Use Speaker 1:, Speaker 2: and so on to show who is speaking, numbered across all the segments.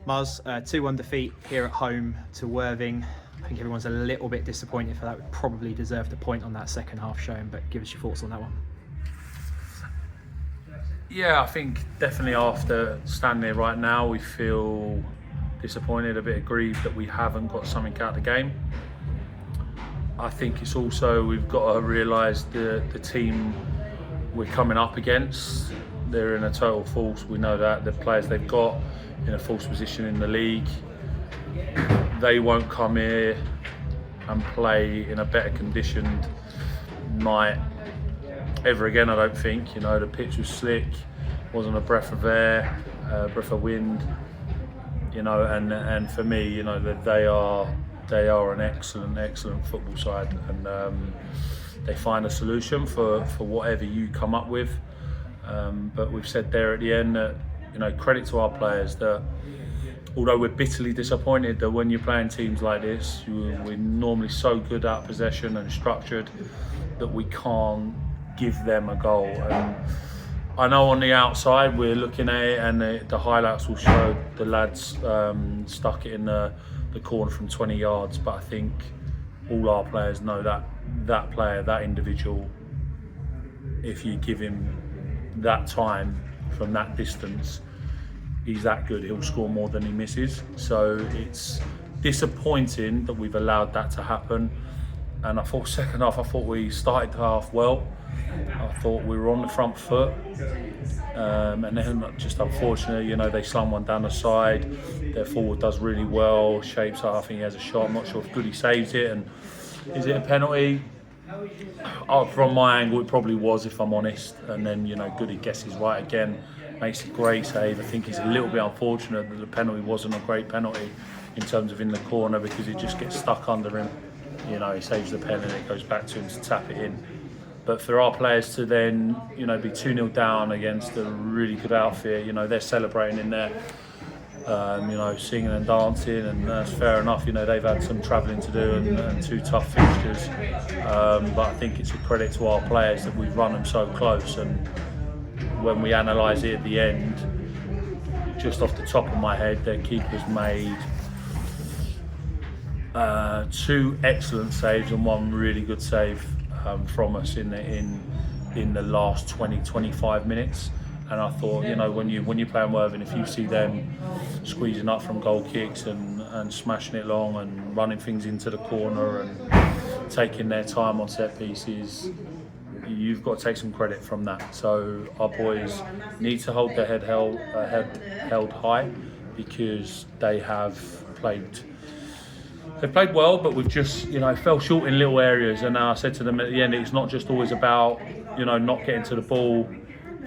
Speaker 1: Muzz, 2-1 defeat here at home to Worthing. I think everyone's a little bit disappointed for that. We probably deserved a point on that second half showing, but give us your thoughts on that one.
Speaker 2: Yeah, I think definitely after standing here right now, we feel disappointed, a bit aggrieved that we haven't got something out of the game. I think it's also, we've got to realise the team we're coming up against, they're in a total false. We know that the players they've got in a false position in the league, they won't come here and play in a better conditioned night ever again, I don't think. You know, the pitch was slick, wasn't a breath of air, breath of wind. You know, and for me, you know, that they are an excellent football side, and they find a solution for whatever you come up with. But we've said there at the end that, you know, credit to our players that although we're bitterly disappointed that when you're playing teams like this, we're normally so good at possession and structured that we can't give them a goal. And I know on the outside we're looking at it and the highlights will show the lads stuck it in the corner from 20 yards, but I think all our players know that player, that individual, if you give him that time from that distance, he's that good, he'll score more than he misses. So it's disappointing that we've allowed that to happen. And I thought second half, we started the half well. I thought we were on the front foot, and then just unfortunately, you know, they slung one down the side. Their forward does really well, shapes up. I think he has a shot. I'm not sure if Goody saves it. And is it a penalty? From my angle, it probably was, if I'm honest. And then, you know, Goody guesses right again, makes a great save. I think it's a little bit unfortunate that the penalty wasn't a great penalty in terms of in the corner, because it just gets stuck under him. You know, he saves the pen and it goes back to him to tap it in. But for our players to then, you know, be 2-0 down against a really good outfit, you know, they're celebrating in there, you know, singing and dancing, and that's fair enough. You know, they've had some travelling to do and 2 tough fixtures. But I think it's a credit to our players that we've run them so close. And when we analyse it at the end, just off the top of my head, their keeper's made 2 excellent saves and 1 really good save from us in the last 20-25 minutes. And I thought, you know, when you play in Worthing, if you see them squeezing up from goal kicks and smashing it long and running things into the corner and taking their time on set pieces, you've got to take some credit from that. So our boys need to hold their head held high, because they have played. They've played well, but we've just, you know, fell short in little areas. And I said to them at the end, it's not just always about, you know, not getting to the ball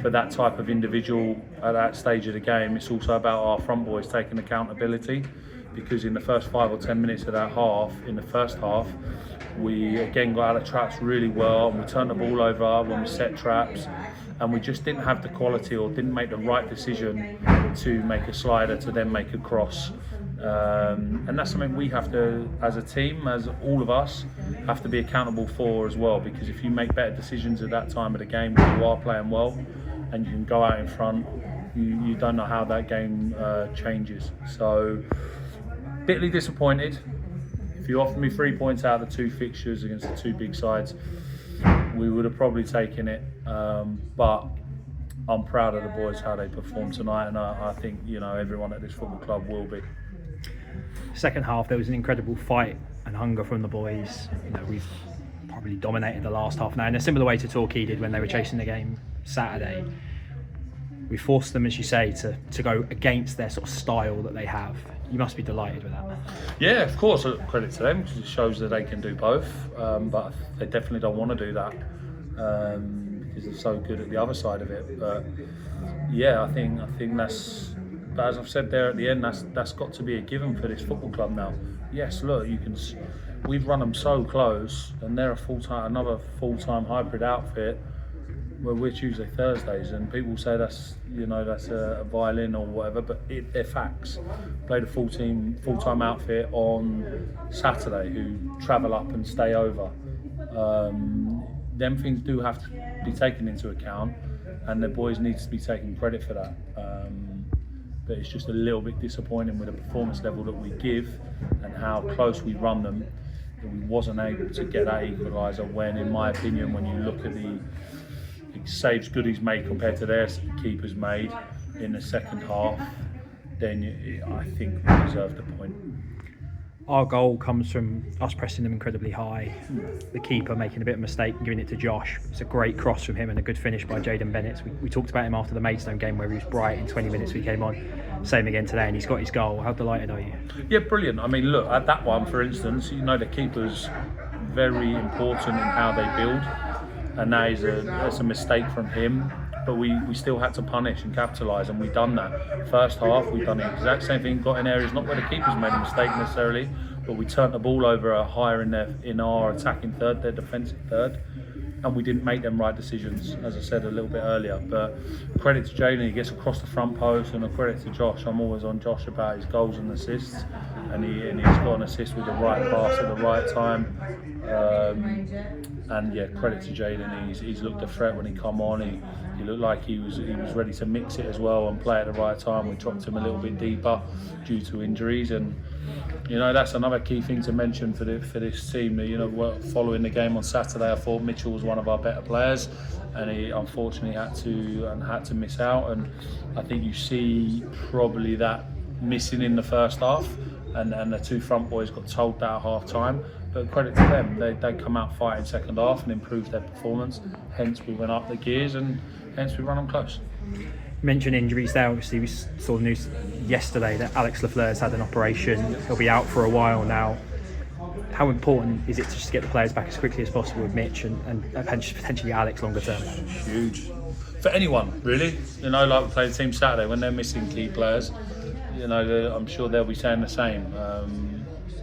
Speaker 2: for that type of individual at that stage of the game. It's also about our front boys taking accountability, because in the first 5 or 10 minutes of that half, in the first half, we again got out of traps really well, and we turned the ball over when we set traps, and we just didn't have the quality or didn't make the right decision to make a slider to then make a cross. And that's something we have to, as a team, as all of us, have to be accountable for as well, because if you make better decisions at that time of the game when you are playing well and you can go out in front, you don't know how that game changes. So, bitterly disappointed. If you offered me 3 points out of the 2 fixtures against the 2 big sides, we would have probably taken it. But I'm proud of the boys, how they performed tonight, and I think, you know, everyone at this football club will be.
Speaker 1: Second half, there was an incredible fight and hunger from the boys. You know, we've probably dominated the last half an hour in a similar way to Torquay did when they were chasing the game Saturday. We forced them, as you say, to go against their sort of style that they have. You must be delighted with that. Yeah,
Speaker 2: of course, credit to them, because it shows that they can do both. But they definitely don't want to do that because they're so good at the other side of it. But yeah, I think that's. But as I've said there at the end, that's got to be a given for this football club now. Yes, look, we've run them so close, and they're another full-time hybrid outfit. Where we're Tuesday, Thursdays, and people say that's a violin or whatever, but they're facts. Played a full-time outfit on Saturday who travel up and stay over. Them things do have to be taken into account, and the boys need to be taking credit for that. but it's just a little bit disappointing with the performance level that we give and how close we run them, that we wasn't able to get that equaliser when, in my opinion, when you look at the saves Goody's made compared to their keepers made in the second half, then I think we deserve the point.
Speaker 1: Our goal comes from us pressing them incredibly high. The keeper making a bit of a mistake and giving it to Josh. It's a great cross from him and a good finish by Jayden Bennett. We talked about him after the Maidstone game where he was bright in 20 minutes we came on. Same again today, and he's got his goal. How delighted are you?
Speaker 2: Yeah, brilliant. I mean, look, at that one, for instance, the keeper's very important in how they build, and that's a mistake from him. But we still had to punish and capitalise, and we've done that. First half, we've done the exact same thing, got in areas not where the keepers made a mistake necessarily, but we turned the ball over higher in our attacking third, their defensive third, and we didn't make them right decisions, as I said a little bit earlier. But credit to Jayden, he gets across the front post, and a credit to Josh. I'm always on Josh about his goals and assists, and he's got an assist with the right pass at the right time. And yeah, credit to Jayden. He's looked a threat when he come on. He looked like he was ready to mix it as well and play at the right time. We dropped him a little bit deeper due to injuries, and that's another key thing to mention for this team. Following the game on Saturday, I thought Mitchell was one of our better players, and he unfortunately had to miss out. And I think you see probably that missing in the first half, and the two front boys got told that at half time. But credit to them, they come out fighting second half and improved their performance. Hence we went up the gears, and hence we run them close.
Speaker 1: You mentioned injuries there. Obviously, we saw the news yesterday that Alex Lafleur's had an operation. He'll be out for a while now. How important is it to just get the players back as quickly as possible with Mitch and potentially Alex longer term?
Speaker 2: Huge. For anyone, really. Like we played the team Saturday, when they're missing key players, I'm sure they'll be saying the same.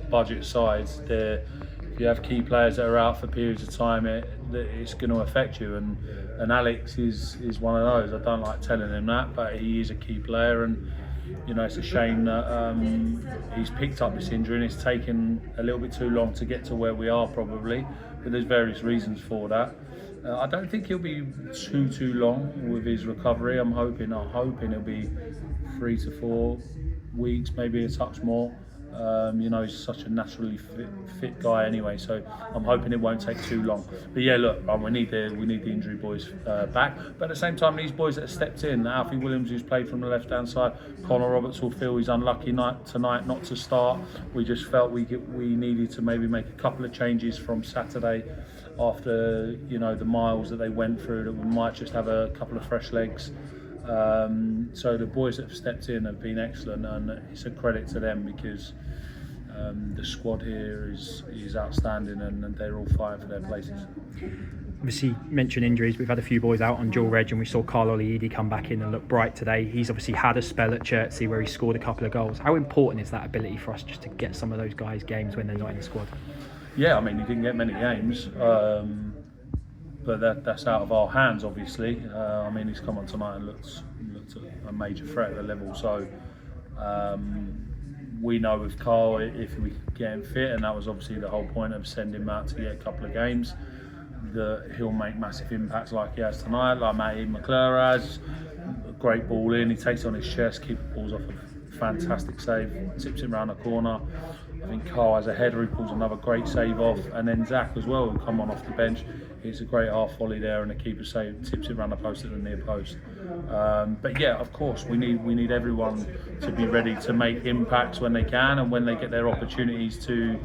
Speaker 2: Budget aside, if you have key players that are out for periods of time, it's going to affect you. And Alex is one of those. I don't like telling him that, but he is a key player, and it's a shame that he's picked up this injury and it's taken a little bit too long to get to where we are probably. But there's various reasons for that. I don't think he'll be too long with his recovery. I'm hoping it'll be 3 to 4 weeks, maybe a touch more. He's such a naturally fit guy anyway, so I'm hoping it won't take too long. But yeah, look, we need the injury boys back. But at the same time, these boys that have stepped in, Alfie Williams, who's played from the left-hand side, Connor Roberts will feel he's unlucky tonight not to start. We just felt we needed to maybe make a couple of changes from Saturday after the miles that they went through, that we might just have a couple of fresh legs. So the boys that have stepped in have been excellent, and it's a credit to them because the squad here is outstanding, and they're all fighting for their places.
Speaker 1: Obviously, mentioned injuries. We've had a few boys out on dual reg, and we saw Carl Oliidi come back in and look bright today. He's obviously had a spell at Chertsey where he scored a couple of goals. How important is that ability for us just to get some of those guys games when they're not in the squad? Yeah,
Speaker 2: I mean, he didn't get many games. But that's out of our hands, obviously. He's come on tonight and looked a major threat at the level. So we know with Carl, if we get him fit, and that was obviously the whole point of sending him out to get a couple of games, that he'll make massive impacts like he has tonight, like Matty McClure has. A great ball in, he takes it on his chest, keeper pulls off a fantastic save, tips it around the corner. I think Carl has a header, he pulls another great save off, and then Zach as well, who come on off the bench. It's a great half volley there, and the keeper save, tips it around the post at the near post. But yeah, of course, we need everyone to be ready to make impacts when they can, and when they get their opportunities to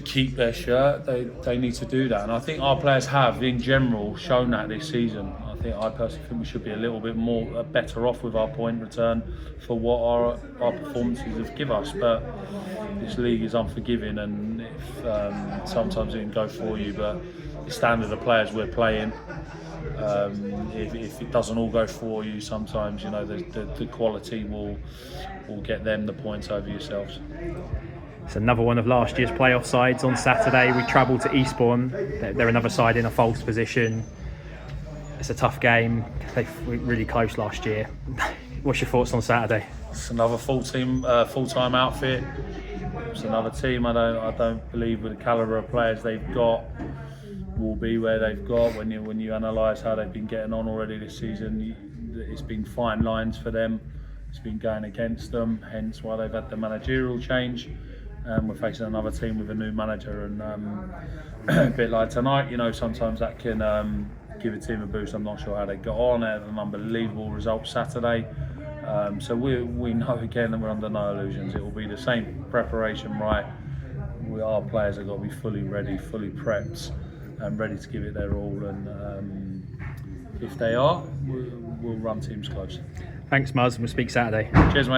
Speaker 2: keep their shirt, they need to do that. And I think our players have, in general, shown that this season. I personally think we should be a little bit more better off with our point return for what our performances have given us. But this league is unforgiving, and if, sometimes it can go for you. But the standard of players we're playing, if it doesn't all go for you, sometimes the quality will get them the points over yourselves.
Speaker 1: It's another one of last year's playoff sides on Saturday. We travelled to Eastbourne. They're another side in a false position. It's a tough game. They were really close last year. What's your thoughts on Saturday?
Speaker 2: It's another full-time outfit. It's another team. I don't believe with the calibre of players they've got will be where they've got. When you analyse how they've been getting on already this season, it's been fine lines for them. it's been going against them, hence why they've had the managerial change. We're facing another team with a new manager, and a bit like tonight, sometimes that can give a team a boost. I'm not sure how they got on. They had an unbelievable result Saturday. So we know again that we're under no illusions. It will be the same preparation, right? Our players have got to be fully ready, fully prepped, and ready to give it their all. And if they are, we'll run teams close.
Speaker 1: Thanks, Muzz. We'll speak Saturday.
Speaker 2: Cheers, mate.